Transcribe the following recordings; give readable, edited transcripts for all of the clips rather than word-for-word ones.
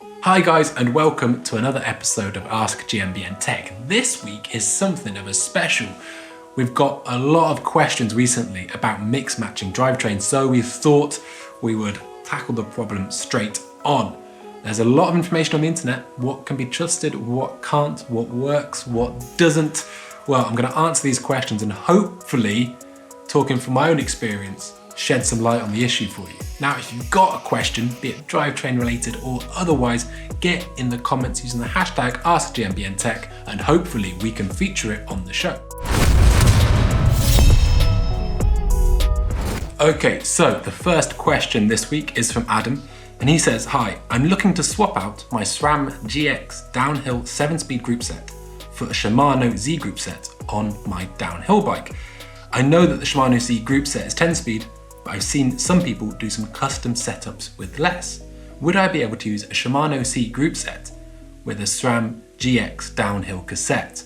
Hi guys, and welcome to another episode of Ask GMBN Tech. This week is something of a special. We've got a lot of questions recently about mix matching drivetrains, so we thought we would tackle the problem straight on. There's a lot of information on the internet, what can be trusted, what can't, what works, what doesn't. Well, I'm going to answer these questions and hopefully, talking from my own experience, shed some light on the issue for you. Now, if you've got a question, be it drivetrain related or otherwise, get in the comments using the hashtag AskGMBNTech and hopefully we can feature it on the show. Okay, so the first question this week is from Adam, and he says, "Hi, I'm looking to swap out my SRAM GX downhill 7-speed group set for a Shimano Z group set on my downhill bike. I know that the Shimano Z group set is 10-speed, but I've seen some people do some custom setups with less. Would I be able to use a Shimano C group set with a SRAM GX downhill cassette?"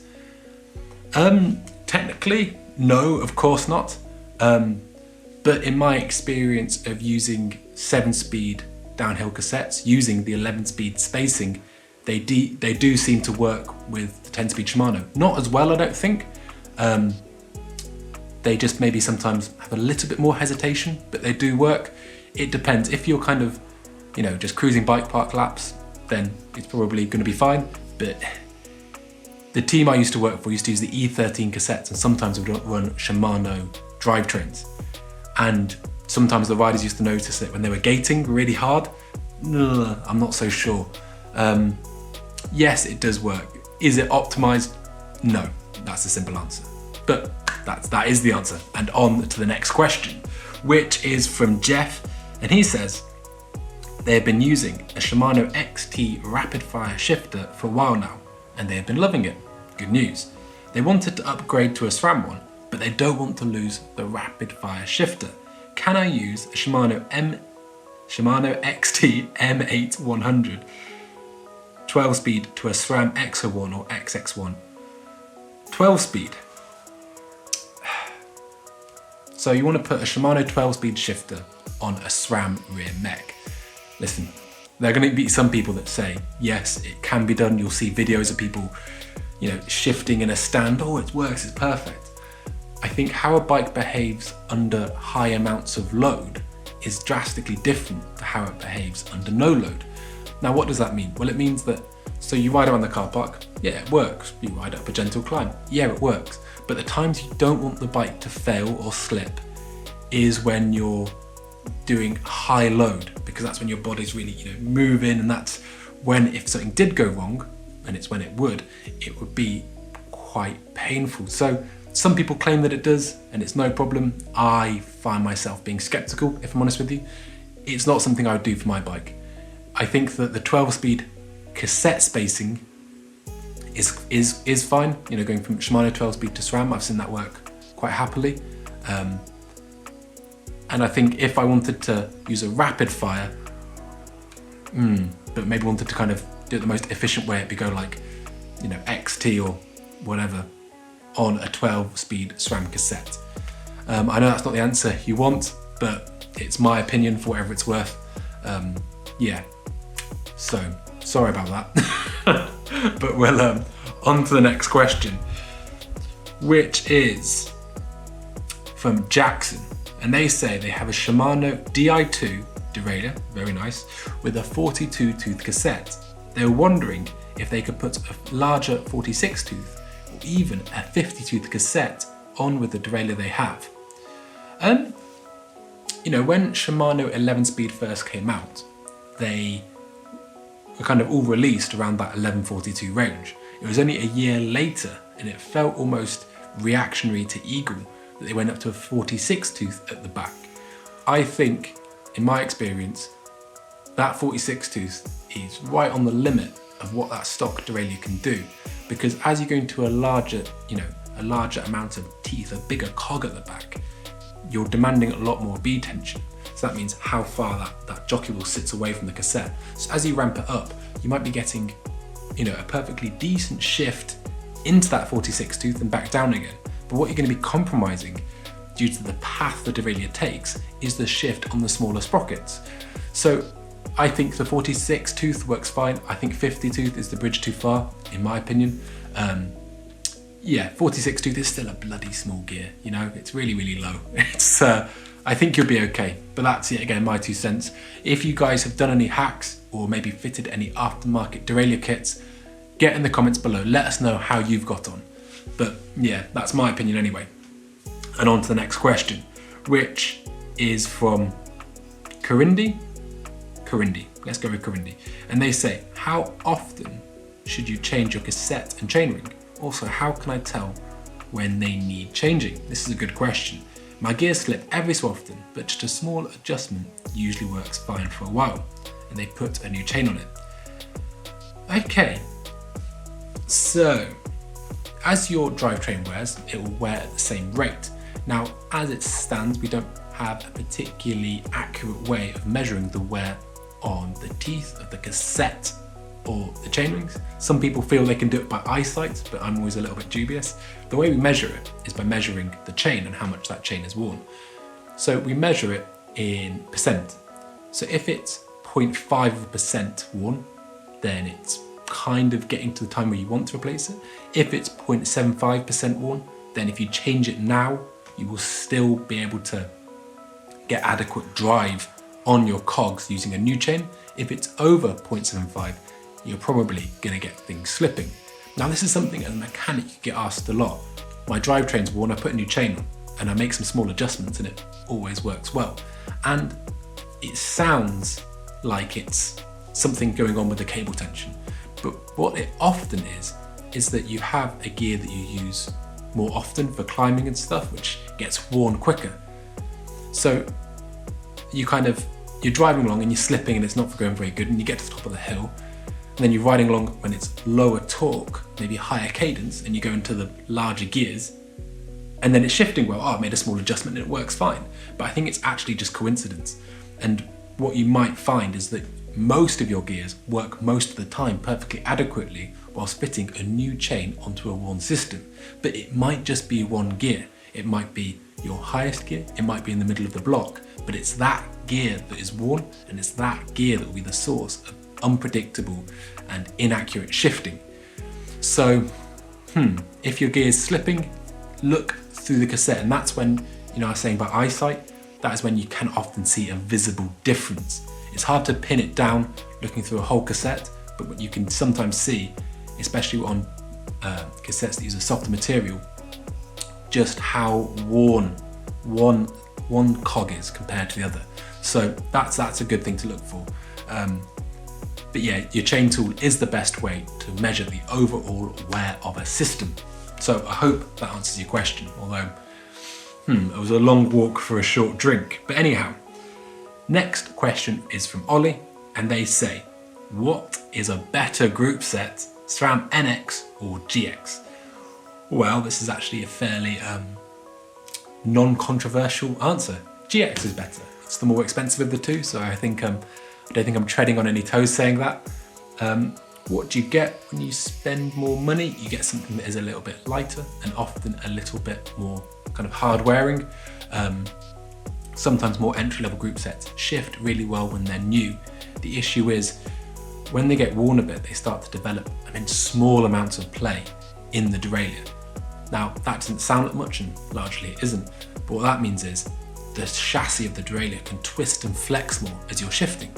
Technically, no, of course not. But in my experience of using 7-speed downhill cassettes, using the 11-speed spacing, they do seem to work with the 10-speed Shimano. Not as well, I don't think. They just maybe sometimes have a little bit more hesitation, but they do work. It depends. If you're kind of, just cruising bike park laps, then it's probably going to be fine. But the team I used to work for used to use the E13 cassettes, and sometimes we would run Shimano drivetrains. And sometimes the riders used to notice it when they were gating really hard. I'm not so sure. Yes, it does work. Is it optimized? No, that's the simple answer. But that is the answer. And on to the next question, which is from Jeff. And he says, they have been using a Shimano XT rapid fire shifter for a while now, and they have been loving it. Good news. They wanted to upgrade to a SRAM one, but they don't want to lose the rapid fire shifter. Can I use a Shimano XT M8 12 speed to a SRAM X01 or XX1? 12 speed. So you want to put a Shimano 12-speed shifter on a SRAM rear mech. Listen, there are going to be some people that say, yes, it can be done. You'll see videos of people, shifting in a stand. Oh, it works, it's perfect. I think how a bike behaves under high amounts of load is drastically different to how it behaves under no load. Now, what does that mean? Well, it means that, so you ride around the car park, yeah, it works. You ride up a gentle climb, yeah, it works. But the times you don't want the bike to fail or slip is when you're doing high load, because that's when your body's really, moving, and that's when, if something did go wrong, and it's when it would be quite painful. So some people claim that it does, and it's no problem. I find myself being skeptical, if I'm honest with you. It's not something I would do for my bike. I think that the 12-speed cassette spacing is fine. Going from Shimano 12-speed to SRAM, I've seen that work quite happily. And I think if I wanted to use a rapid fire, but maybe wanted to kind of do it the most efficient way, it'd be go like, XT or whatever on a 12-speed SRAM cassette. I know that's not the answer you want, but it's my opinion for whatever it's worth. Yeah, so sorry about that. But we'll on to the next question, which is from Jackson. And they say they have a Shimano Di2 derailleur, very nice, with a 42 tooth cassette. They're wondering if they could put a larger 46 tooth or even a 50 tooth cassette on with the derailleur they have. When Shimano 11-speed first came out, they were kind of all released around that 1142 range. It was only a year later, and it felt almost reactionary to Eagle that they went up to a 46 tooth at the back. I think, in my experience, that 46 tooth is right on the limit of what that stock derailleur can do, because as you go into a larger amount of teeth, a bigger cog at the back, you're demanding a lot more B tension. So that means how far that jockey wheel sits away from the cassette. So as you ramp it up, you might be getting, a perfectly decent shift into that 46 tooth and back down again. But what you're going to be compromising due to the path the derailleur takes is the shift on the smaller sprockets. So I think the 46 tooth works fine. I think 50 tooth is the bridge too far, in my opinion. Yeah, 46 tooth is still a bloody small gear, you know, it's really, really low. It's, I think you'll be okay, but that's yet again my 2 cents. If you guys have done any hacks or maybe fitted any aftermarket derailleur kits, get in the comments below, let us know how you've got on. But yeah, that's my opinion anyway. And on to the next question, which is from CORINDI. Let's go with CORINDI. And they say, how often should you change your cassette and chainring? Also, how can I tell when they need changing? This is a good question. My gears slip every so often, but just a small adjustment usually works fine for a while, and they put a new chain on it. Okay, so as your drivetrain wears, it will wear at the same rate. Now, as it stands, we don't have a particularly accurate way of measuring the wear on the teeth of the cassette or the chainrings. Some people feel they can do it by eyesight, but I'm always a little bit dubious. The way we measure it is by measuring the chain and how much that chain is worn. So we measure it in percent. So if it's 0.5% worn, then it's kind of getting to the time where you want to replace it. If it's 0.75% worn, then if you change it now, you will still be able to get adequate drive on your cogs using a new chain. If it's over 0.75, you're probably gonna get things slipping. Now this is something as a mechanic you get asked a lot. My drivetrain's worn, I put a new chain on and I make some small adjustments and it always works well. And it sounds like it's something going on with the cable tension, but what it often is that you have a gear that you use more often for climbing and stuff, which gets worn quicker. So you're driving along and you're slipping and it's not going very good, and you get to the top of the hill, and then you're riding along when it's lower torque, maybe higher cadence, and you go into the larger gears, and then it's shifting well. Oh, I made a small adjustment and it works fine. But I think it's actually just coincidence. And what you might find is that most of your gears work most of the time perfectly adequately whilst fitting a new chain onto a worn system. But it might just be one gear. It might be your highest gear, it might be in the middle of the block, but it's that gear that is worn, and it's that gear that will be the source of unpredictable and inaccurate shifting. So, if your gear is slipping, look through the cassette, and that's when, you know, I was saying about eyesight, that is when you can often see a visible difference. It's hard to pin it down looking through a whole cassette, but what you can sometimes see, especially on cassettes that use a softer material, just how worn one cog is compared to the other. So that's a good thing to look for. But yeah, your chain tool is the best way to measure the overall wear of a system. So I hope that answers your question, although it was a long walk for a short drink. But anyhow, next question is from OLLIE, and they say, what is a better group set, SRAM NX or GX? Well, this is actually a fairly non-controversial answer. GX is better. It's the more expensive of the two, so I don't think I'm treading on any toes saying that. What do you get when you spend more money? You get something that is a little bit lighter and often a little bit more kind of hard wearing. Sometimes more entry-level group sets shift really well when they're new. The issue is when they get worn a bit, they start to develop small amounts of play in the derailleur. Now that doesn't sound like much, and largely it isn't, but what that means is the chassis of the derailleur can twist and flex more as you're shifting,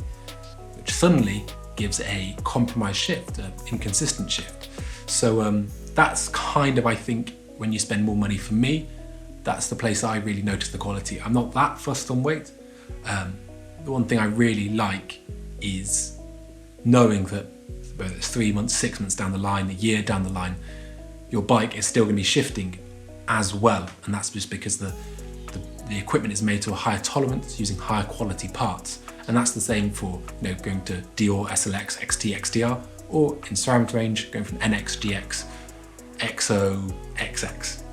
which suddenly gives a compromised shift, an inconsistent shift. So that's kind of, I think, when you spend more money, for me, that's the place I really notice the quality. I'm not that fussed on weight. The one thing I really like is knowing that whether it's 3 months, 6 months down the line, a year down the line, your bike is still going to be shifting as well. And that's just because the equipment is made to a higher tolerance using higher quality parts. And that's the same for going to Dior, SLX, XT, XTR, or in SRAM's range, going from NX, GX, XO, XX.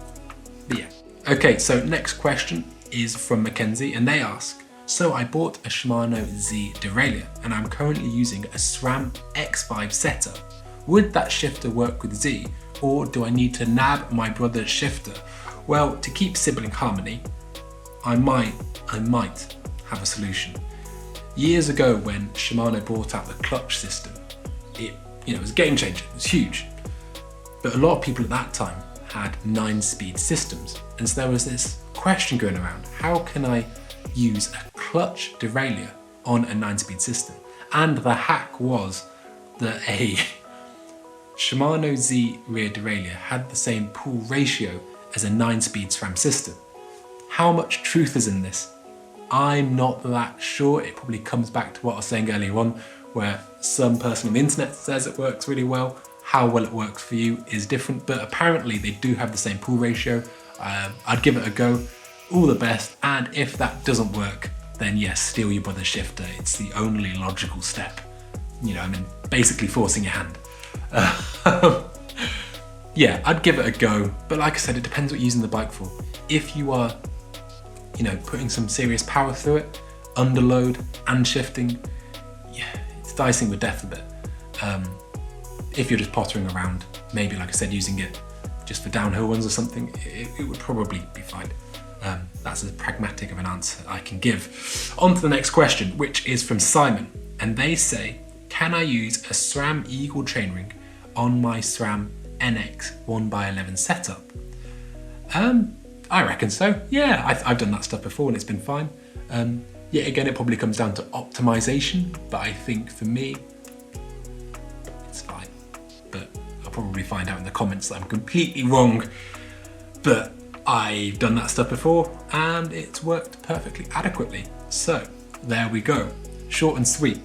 But yeah. Okay, so next question is from MACKENZIE, and they ask, so I bought a Shimano Z derailleur and I'm currently using a SRAM X5 setup. Would that shifter work with Z, or do I need to nab my brother's shifter? Well, to keep sibling harmony, I might have a solution. Years ago when Shimano brought out the clutch system, it was a game changer, it was huge. But a lot of people at that time had 9-speed systems. And so there was this question going around, how can I use a clutch derailleur on a 9-speed system? And the hack was that a Shimano Z rear derailleur had the same pull ratio as a 9-speed SRAM system. How much truth is in this? I'm not that sure. It probably comes back to what I was saying earlier on, where some person on the internet says it works really well. How well it works for you is different, but apparently they do have the same pull ratio. I'd give it a go. All the best, and if that doesn't work, then yes, steal your brother's shifter. It's the only logical step. Basically forcing your hand. Yeah, I'd give it a go, but like I said, it depends what you're using the bike for. If you are, putting some serious power through it, underload and shifting, yeah, it's dicing with death a bit. If you're just pottering around, maybe like I said, using it just for downhill ones or something, it would probably be fine. That's as pragmatic of an answer I can give. On to the next question, which is from Simon, and they say, can I use a SRAM Eagle chainring on my SRAM NX 1x11 setup? I reckon so. Yeah, I've done that stuff before and it's been fine. Yet again, it probably comes down to optimization, but I think for me, it's fine. But I'll probably find out in the comments that I'm completely wrong, but I've done that stuff before and it's worked perfectly adequately. So there we go, short and sweet.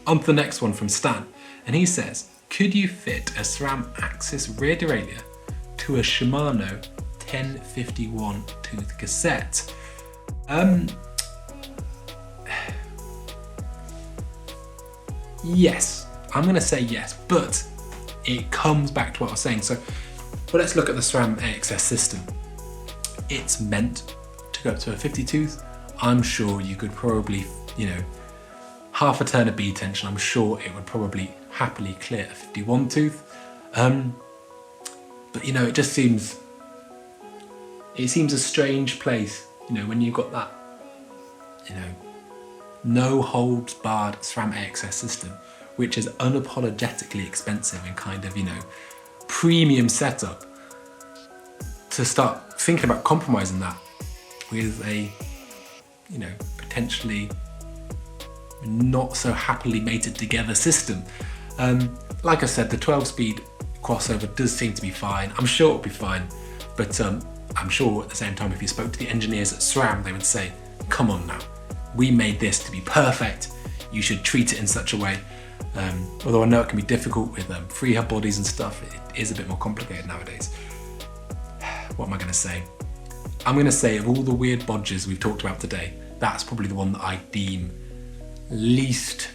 On to the next one from Stan, and he says, could you fit a SRAM Axis rear derailleur to a Shimano 1051 tooth cassette? Yes, I'm gonna say yes, but it comes back to what I was saying. So, well, let's look at the SRAM AXS system. It's meant to go up to a 50 tooth. I'm sure you could probably, half a turn of bead tension, I'm sure it would probably happily clear a 51 tooth. But it just seems, a strange place, when you've got that, no holds barred SRAM AXS system, which is unapologetically expensive and kind of, premium setup, to start thinking about compromising that with a, potentially not so happily mated together system. Like I said, the 12-speed crossover does seem to be fine. I'm sure it'll be fine, but I'm sure at the same time, if you spoke to the engineers at SRAM, they would say, come on now, we made this to be perfect. You should treat it in such a way. Although I know it can be difficult with free hub bodies and stuff, it is a bit more complicated nowadays. What am I gonna say? I'm gonna say of all the weird bodges we've talked about today, that's probably the one that I deem least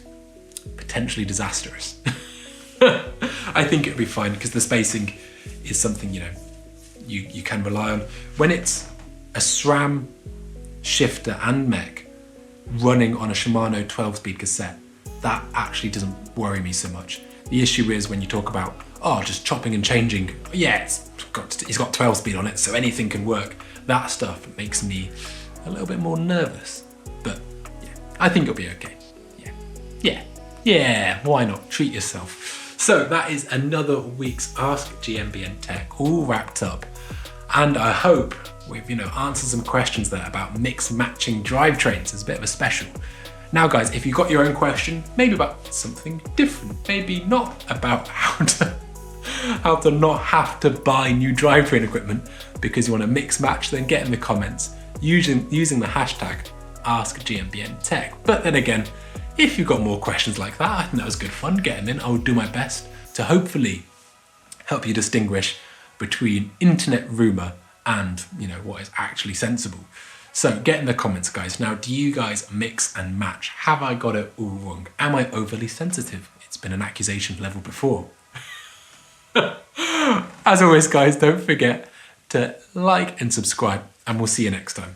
potentially disastrous. I think it'd be fine because the spacing is something, you can rely on. When it's a SRAM shifter and mech running on a Shimano 12-speed cassette, that actually doesn't worry me so much. The issue is when you talk about, just chopping and changing, yeah, it's got 12 speed on it, so anything can work. That stuff makes me a little bit more nervous. But yeah, I think it'll be okay. Yeah, why not? Treat yourself. So that is another week's Ask GMBN Tech all wrapped up. And I hope we've, answered some questions there about mix matching drivetrains as a bit of a special. Now guys, if you've got your own question, maybe about something different, maybe not about how to not have to buy new drivetrain equipment because you want to mix match, then get in the comments using the hashtag AskGMBNTech. But then again, if you've got more questions like that, I think that was good fun getting in. I will do my best to hopefully help you distinguish between internet rumour and what is actually sensible. So get in the comments, guys. Now, do you guys mix and match? Have I got it all wrong? Am I overly sensitive? It's been an accusation level before. As always, guys, don't forget to like and subscribe, and we'll see you next time.